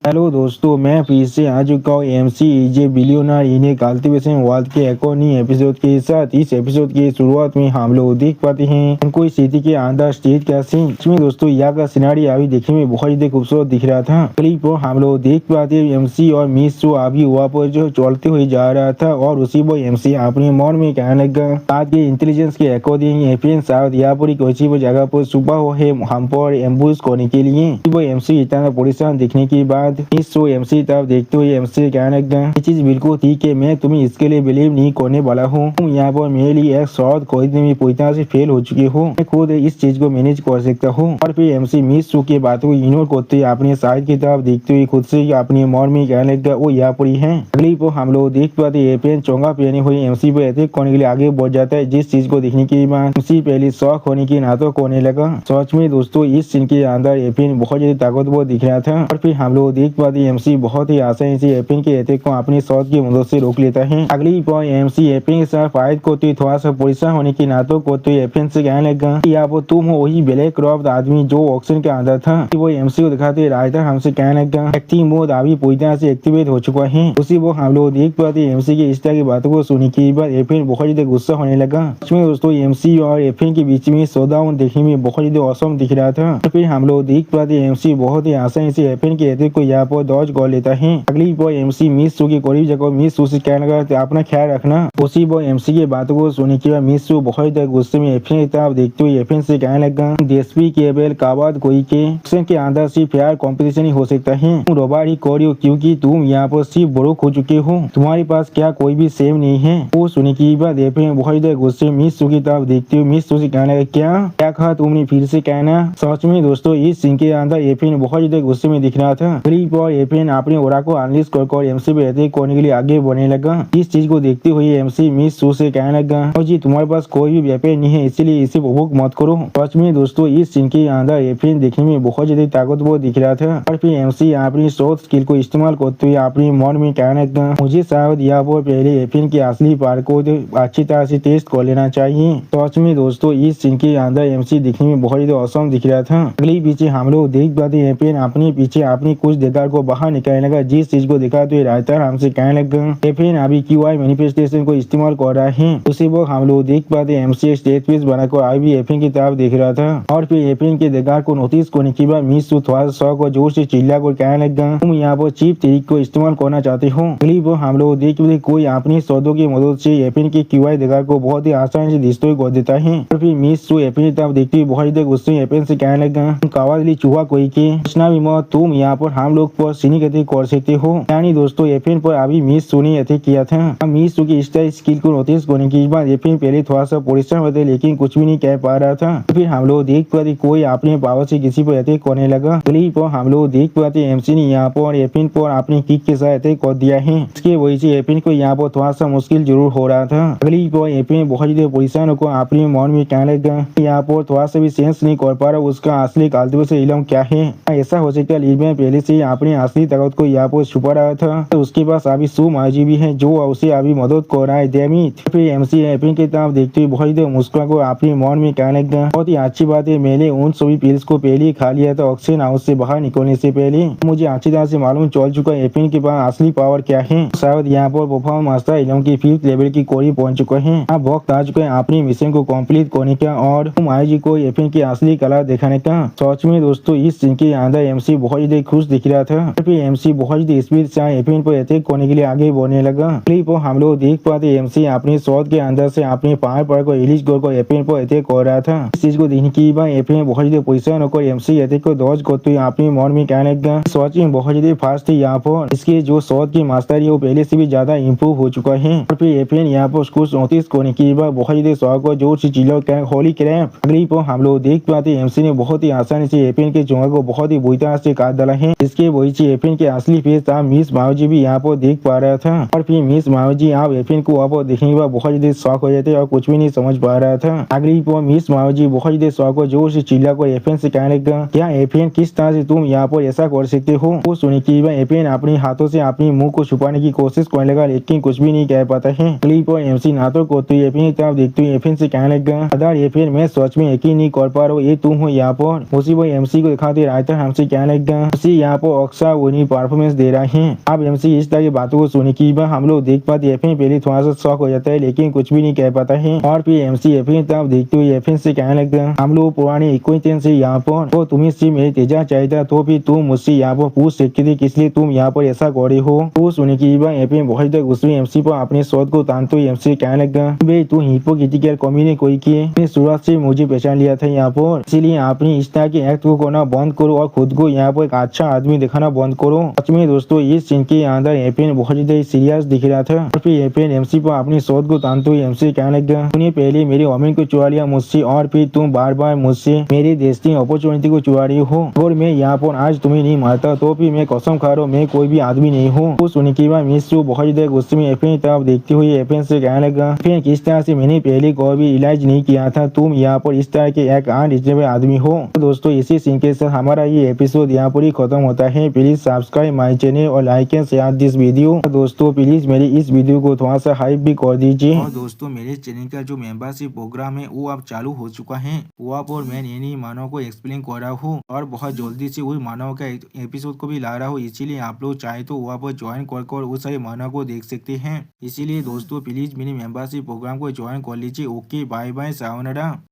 Hello दोस्तों, मैं फिर से आ चुका हूँ एमसी इजे बिलियनर इन कल्टीवेशन वर्ल्ड के एक और नई एपिसोड के साथ। इस एपिसोड की शुरुआत में हम लोग देख पाते हैं कोई सिटी के अंदर स्टेज का सीन। इसमें दोस्तों यहाँ का सिनारी अभी देखने में बहुत ही खूबसूरत दिख रहा था। क्लिप पर हम लोग देख पाते एमसी और मिस जो अभी वहाँ पर जो चलते हुए जा रहा था और उसी पर एमसी अपने मन में कहने लगा आज के इंटेलिजेंस के अकॉर्डिंग एफियन शायद यहाँ पर कोई वो जगह पर सुबह है हम पर एम्बुश करने के लिए। वो एमसी इतना परेशान दिखने के बाद इस शो एमसी तब देखते हुए एमसी कहने लगा ये चीज बिल्कुल ठीक है, मैं तुम्हें इसके लिए बिलीव नहीं करने वाला हूँ। तुम यहाँ पर मेरे लिए एक शॉट खरीदने में पूरी तरह से फेल हो चुके हो। मैं खुद इस चीज को मैनेज कर सकता हूँ। और फिर एमसी मिस शो की बातों को इग्नोर करते हुए अपने साइड की तरफ देखते हुए खुद से अपने मन में कहने लगा वो यहाँ पर ही है। अगली पर हम लोग देख पाते एपेन चौंगा पहने हुए एमसी पर अटैक करने के लिए आगे बढ़ जाता है। जिस चीज को देखने के बाद एमसी पहले शौक होने की नाटक करने लगा। सच में दोस्तों इस सीन के अंदर एपेन बहुत ज्यादा ताकतवर दिख रहा था। और फिर हम लोग देख पाते एमसी बहुत ही आसानी से एपिन के अटैक को अपने शॉट की मदद से रोक लेता है। अगली पर एमसी एपिन के साथ फाइट करते हुए थोड़ा सा परेशान होने की नाटक करते हुए एपिन से कहने लगा कि आप तुम हो वही ब्लैक क्रॉफ्ट आदमी जो ऑक्शन के अंदर था। वो एमसी को दिखाते राइटर हमसे कहने लगा एक्टिंग मोड अभी पूरी तरह से एक्टिवेट हो चुका है। उसी वो हम लोग देख पाते एमसी की इस तरह की बातों को सुनने के बाद एपिन बहुत ज्यादा गुस्सा होने लगा। उसमें दोस्तों एमसी और एपिन के बीच में शोडाउन देखने में बहुत ज्यादा औसम दिख रहा था। फिर हम लोग देख पाते एमसी बहुत ही आसानी से एपिन के अटैक को यहाँ पर डॉज कर लेता है। अगली बॉय एमसी मिस शो के करीब जगह मिस शो से कहने लगा अपना ख्याल रखना। उसी बॉय एमसी की बातों को सुनने के बाद मिस शो बहुत ज्यादा गुस्से में एफिन की तरफ देखते हुए एफिन से कहने लगा देशवी केबल काबाद कोई के अंदर सिर्फ प्यार कंपटीशन ही हो सकता है। तुम रोबार ही करो क्योंकि तुम यहाँ पर सिर्फ ब्रोक हो चुके हो, तुम्हारे पास क्या कोई भी सेम नहीं है। वो सुनने के बाद एफिन बहुत ज्यादा गुस्से मिस शो की तरफ देखते हुए मिस शो से कहने लगा क्या कहा तुमने, फिर से कहना। सच में दोस्तों इस सीन के अंदर एफिन बहुत ज्यादा गुस्से में दिख रहा था। क्लिप और एफिन अपने ओरा को अनलिश कर एमसी पे अटैक करने के लिए आगे बढ़ने लगा। इस चीज को देखते हुए एमसी मिस शो से कहने लगा और जी तुम्हारे पास कोई भी वेपन नहीं है इसलिए इसे उपभोग मत करो। सच में दोस्तों इस सीन के अंदर एफिन देखने में बहुत ज्यादा ताकतवर दिख रहा था। और फिर एमसी अपनी शॉर्ट स्किल को इस्तेमाल करते हुए अपने मन में कहने लगा मुझे शायद यहाँ पर पहले एफिन की असली पार को अच्छी तरह से टेस्ट कर लेना चाहिए। सच में दोस्तों इस सीन के अंदर एमसी दिखने में बहुत ज्यादा औसम दिख रहा था। अगले पीछे हम लोग देख पाते एफिन अपने पीछे अपनी कुछ देगार को बाहर निकालने लगा। जिस चीज को दिखाते हुए राइटर हमसे कहने लगा एफिन अभी क्यूआई मैनिफेस्टेशन को इस्तेमाल कर रहा है। उसी वक्त हम लोग देख पाते एमसी स्टेज पीस बनाकर आई भी एफिन की तरफ देख रहा था। और फिर एफिन के देगार को नोटिस करने के बाद मिस थोड़ा सा शौक और जोर से चिल्ला कर कहने लगा तुम यहाँ पर चीप तरीके को इस्तेमाल करना चाहते हो। क्लिप हम लोग देख पाते कोई अपनी शब्दों की मदद से एफिन के क्यूआई देगार को बहुत ही आसानी से डिस्ट्रॉय कर देता है। और फिर मिस एफिन की तरफ देखते हुए बहुत ही गुस्से एफिन से कहने लगा कावाली चूहा कोई के भी मत, तुम यहाँ पर हम लोग पर सीनिक अटैक कर सकते हो। यानी दोस्तों एफिन पर अभी मिस शो ने अटैक किया था। मिस शो की इस स्किल को नोटिस करने के बाद एफिन पहले थोड़ा सा परेशान होते लेकिन कुछ भी नहीं कह पा रहा था। फिर हम लोग देख पाते कोई अपने पावर से किसी पर अटैक करने लगा। क्लिप पर हम लोग देख पाते एमसी ने यहाँ पर एफिन पर अपनी किक के साथ अटैक कर दिया है। इसके वजह से एफिन को यहाँ पर थोड़ा सा मुश्किल जरूर हो रहा था। अगली पर एफिन बहुत ज्यादा परेशान होकर अपने मन में कहने लगा यहाँ पर थोड़ा सा भी सेंस नहीं कर पा रहा उसका असली कल्टीवेशन इलम क्या है। ऐसा हो सकता है लीड में पहले से अपनी असली ताकत को यहाँ पर छुपा रहा था। तो उसके पास अभी सू माजी भी है जो उसे अभी मदद कर रहा है। डेमिट फिर एमसी एफिन की तरफ देखते हुए बहुत मुस्कुरा को अपने मन में कहने लगा बहुत ही अच्छी बात है, मैंने उन सभी पिल्स को पहले ही खा लिया था ऑक्सीजन हाउस से बाहर निकलने से पहले। मुझे अच्छी तरह से मालूम चल चुका है एफिन के पास असली पावर क्या है। शायद यहाँ पर परफॉर्म मास्टर इलम की 5th लेवल की कोरी पहुंच चुका है। अब वक्त आ चुका है अपनी मिशन को कंप्लीट करने का और माजी को एफिन की असली कला दिखाने का। सच में दोस्तों इस सीन के अंदर एमसी बहुत ज्यादा खुश दिख रहा था। फिर एमसी बहुत ज्यादा स्पीड से एफिन पर अटैक करने के लिए आगे बढ़ने लगा। क्लिप हम लोग देख पाते एमसी अपने शॉट के अंदर से अपने पावर पर को रिलीज कर एफिन पर अटैक कर रहा था। इस चीज को देखने के बाद एफिन बहुत ज्यादा परेशान होकर एमसी अटैक को डॉज करते हुए अपने मन में कहने लगा शॉट में बहुत ज्यादा फास्ट है यहाँ पर, इसके जो शॉट की मास्टर है वो पहले से भी ज्यादा इम्प्रूव हो चुका है। और फिर एफिन यहाँ पर उसको नोटिस करने के बाद बहुत ज्यादा शॉट को जोर से चिल्ला होली क्रैप। अगली पर हम लोग देख पाते एमसी ने बहुत ही आसानी से एफिन के चोंगा को बहुत ही बुरी तरह से काट डाला है। इसके वजह से एफिन के असली फेस आप मिस माओजी भी यहाँ पर देख पा रहा था। और फिर मिस माओजी आप एफिन को वहाँ पर देखने के बाद बहुत ज्यादा शॉक हो जाते और कुछ भी नहीं समझ पा रहा था। अगली पर मिस माओजी बहुत ज्यादा शॉक को जोर से चिल्ला कर एफिन से कहने लगा क्या एफिन किस तरह से तुम यहाँ पर ऐसा कर सकते हो। वो सुनने के बाद एफिन अपने हाथों से अपने मुंह को छुपाने की कोशिश करने लगा लेकिन कुछ भी नहीं कह पाता है। अगली पर एमसी नाटक करते हुए एफिन की तरफ देखते हुए एफिन से कहने लगा अदर एफिन मैं सच में यकीन नहीं कर पा रहा हूँ ये तुम हो यहाँ पर। उसी वो एमसी को दिखाते रहता हमसे कहने लगा उसी यहाँ पर को अक्सर उन्हीं परफॉर्मेंस दे रहे हैं। अब एमसी इस तरह की बातों को सुनने की बार हम लोग देख पाते एफिन पहले थोड़ा सा शौक हो जाता है लेकिन कुछ भी नहीं कह पाता है और फिर एमसी एफिन तब देखते हुए एफिन से कहने लगता है हम लोग पुराने एक्वेंटेंस से यहाँ पर तो तुम्हें सिर्फ मेरी तेजा चाहिए तो फिर तुम मुझसे यहाँ पर पूछ सकते थे किस लिए तुम यहाँ पर ऐसा कर रहे हो। तो सुनने की बार एफिन बहुत ज्यादा गुस्से एमसी पर अपने शौक को तानते हुए एमसी कहने लगा भाई तू हिपोक्रेटिकल कमी ने कोई किए शुरुआत से मुझे पहचान लिया था यहाँ पर इसीलिए आपने इस तरह के एक्ट को करना बंद करो और खुद को यहाँ पर एक अच्छा आदमी दिखाना बंद करो। सच में दोस्तों इस सीन के अंदर एफिन बहुत ज्यादा सीरियस दिख रहा था और फिर एफिन एमसी पर अपनी शौक को तानते हुए एमसी कहने लगा तूने पहले मेरे अमीन को चुरा लिया मुझसे और फिर तुम बार बार मुझसे मेरी देशती अपॉर्चुनिटी को चुरा रही हो और मैं यहाँ पर आज तुम्हें नहीं मारता तो फिर मैं कसम खा रहा हूँ मैं कोई भी आदमी नहीं हूँ। तो सुनने के बाद मिस बहुत ज्यादा गुस्से में एफिन तरफ देखते हुए एफिन से कहने लगा फिर किस तरह से मैंने पहले कोई भी इलाज नहीं किया था तुम यहाँ पर इस तरह के एक अनरिजनेबल आदमी हो। तो दोस्तों इसी सीन के साथ हमारा ये एपिसोड यहाँ पर ही खत्म होता है। प्लीज सब्सक्राइब माई चैनल और like and share this video. दोस्तों प्लीज मेरी इस वीडियो को थोड़ा सा हाइप भी कर दीजिए। और दोस्तों मेरे चैनल का जो मेंबरशिप प्रोग्राम है वो अब चालू हो चुका है वहाँ पर मैं नई मानव को एक्सप्लेन कर रहा हूँ और बहुत जल्दी से उस मानव का एपिसोड को भी ला रहा हूँ इसीलिए आप लोग चाहे तो वहाँ पर ज्वाइन कर उस सारे मानव को देख सकते हैं। इसीलिए दोस्तों प्लीज मेरी मेंबरशिप प्रोग्राम को ज्वाइन कर लीजिए। Okay bye bye sayonara.